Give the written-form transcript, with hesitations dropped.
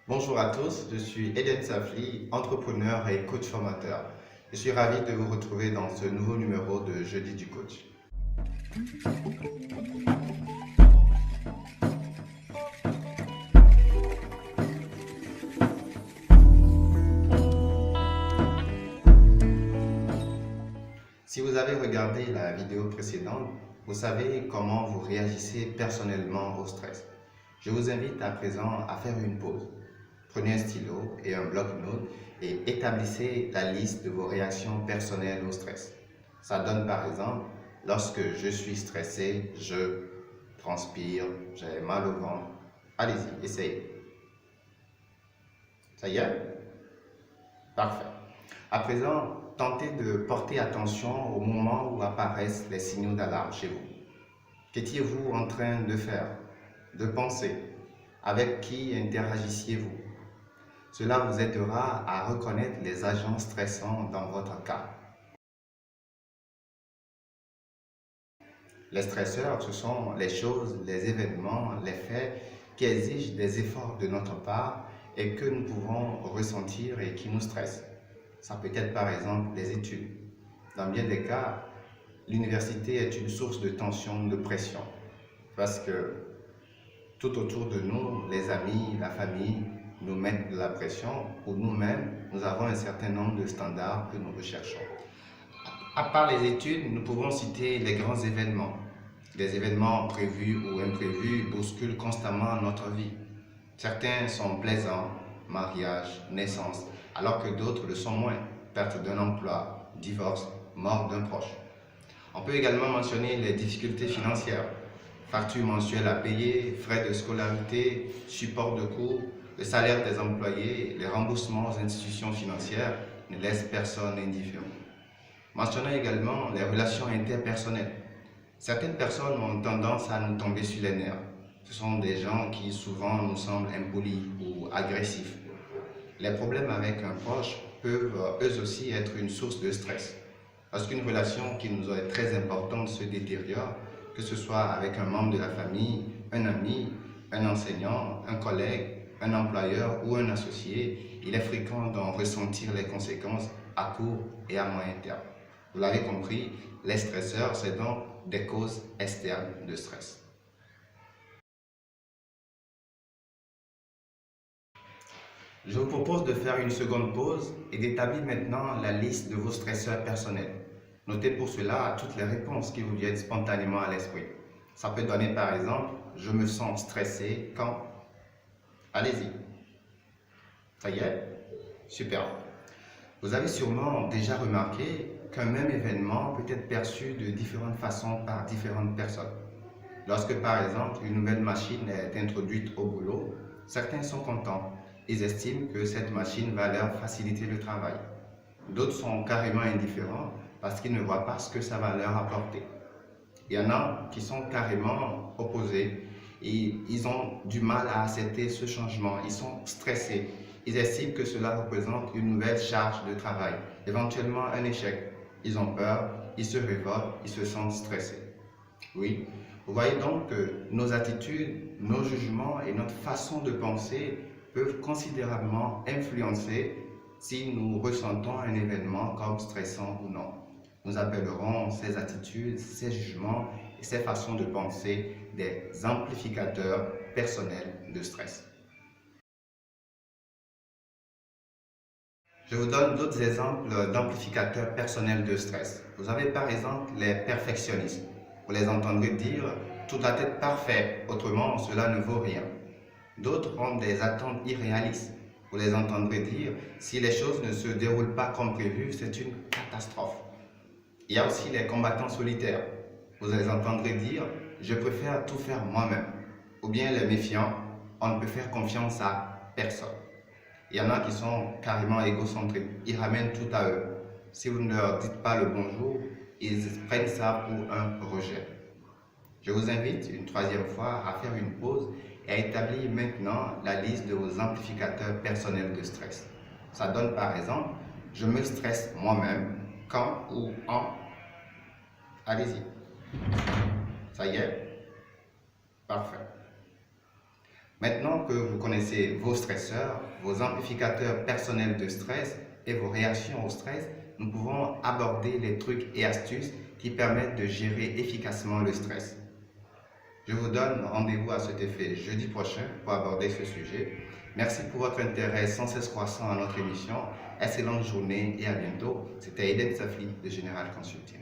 Bonjour à tous, je suis Eden Safli, entrepreneur et coach formateur. Je suis ravi de vous retrouver dans ce nouveau numéro de Jeudi du coach. Si vous avez regardé la vidéo précédente, vous savez comment vous réagissez personnellement au stress. Je vous invite à présent à faire une pause. Prenez un stylo et un bloc-notes et établissez la liste de vos réactions personnelles au stress. Ça donne par exemple, lorsque je suis stressé, je transpire, j'ai mal au ventre. Allez-y, essayez. Ça y est? Parfait. À présent, tentez de porter attention au moment où apparaissent les signaux d'alarme chez vous. Qu'étiez-vous en train de faire, de penser? Avec qui interagissiez-vous? Cela vous aidera à reconnaître les agents stressants dans votre cas. Les stresseurs, ce sont les choses, les événements, les faits qui exigent des efforts de notre part et que nous pouvons ressentir et qui nous stressent. Ça peut être par exemple les études. Dans bien des cas, l'université est une source de tension, de pression, parce que tout autour de nous, les amis, la famille nous mettent de la pression. Pour nous-mêmes, nous avons un certain nombre de standards que nous recherchons. À part les études, nous pouvons citer les grands événements. Les événements prévus ou imprévus bousculent constamment notre vie. Certains sont plaisants, mariage, naissance, alors que d'autres le sont moins, perte d'un emploi, divorce, mort d'un proche. On peut également mentionner les difficultés financières, factures mensuelles à payer, frais de scolarité, support de cours, le salaire des employés, les remboursements aux institutions financières ne laissent personne indifférent. Mentionnons également les relations interpersonnelles. Certaines personnes ont tendance à nous tomber sur les nerfs. Ce sont des gens qui souvent nous semblent impolis ou agressifs. Les problèmes avec un proche peuvent eux aussi être une source de stress. Lorsqu'une relation qui nous est très importante se détériore, que ce soit avec un membre de la famille, un ami, un enseignant, un collègue, un employeur ou un associé, il est fréquent d'en ressentir les conséquences à court et à moyen terme. Vous l'avez compris, les stresseurs, c'est donc des causes externes de stress. Je vous propose de faire une seconde pause et d'établir maintenant la liste de vos stresseurs personnels. Notez pour cela toutes les réponses qui vous viennent spontanément à l'esprit. Ça peut donner par exemple, je me sens stressé quand... Allez-y. Ça y est? Super. Vous avez sûrement déjà remarqué qu'un même événement peut être perçu de différentes façons par différentes personnes. Lorsque par exemple une nouvelle machine est introduite au boulot, certains sont contents. Ils estiment que cette machine va leur faciliter le travail. D'autres sont carrément indifférents parce qu'ils ne voient pas ce que ça va leur apporter. Il y en a qui sont carrément opposés et ils ont du mal à accepter ce changement. Ils sont stressés. Ils estiment que cela représente une nouvelle charge de travail, éventuellement un échec. Ils ont peur, ils se révoltent, ils se sentent stressés. Oui, vous voyez donc que nos attitudes, nos jugements et notre façon de penser peuvent considérablement influencer si nous ressentons un événement comme stressant ou non. Nous appellerons ces attitudes, ces jugements et ces façons de penser des amplificateurs personnels de stress. Je vous donne d'autres exemples d'amplificateurs personnels de stress. Vous avez par exemple les perfectionnistes. Vous les entendrez dire « tout doit être parfait, autrement cela ne vaut rien ». D'autres ont des attentes irréalistes. Vous les entendrez dire « si les choses ne se déroulent pas comme prévu, c'est une catastrophe ». Il y a aussi les combattants solitaires. Vous les entendrez dire « je préfère tout faire moi-même ». Ou bien les méfiants « on ne peut faire confiance à personne ». Il y en a qui sont carrément égocentriques. Ils ramènent tout à eux. Si vous ne leur dites pas le bonjour, ils prennent ça pour un rejet. Je vous invite une troisième fois à faire une pause et à établir maintenant la liste de vos amplificateurs personnels de stress. Ça donne par exemple, je me stresse moi-même quand ou en... Allez-y. Ça y est? Parfait. Maintenant que vous connaissez vos stresseurs, vos amplificateurs personnels de stress et vos réactions au stress, nous pouvons aborder les trucs et astuces qui permettent de gérer efficacement le stress. Je vous donne rendez-vous à cet effet jeudi prochain pour aborder ce sujet. Merci pour votre intérêt sans cesse croissant à notre émission. Excellente journée et à bientôt. C'était Eden Safli de General Consulting.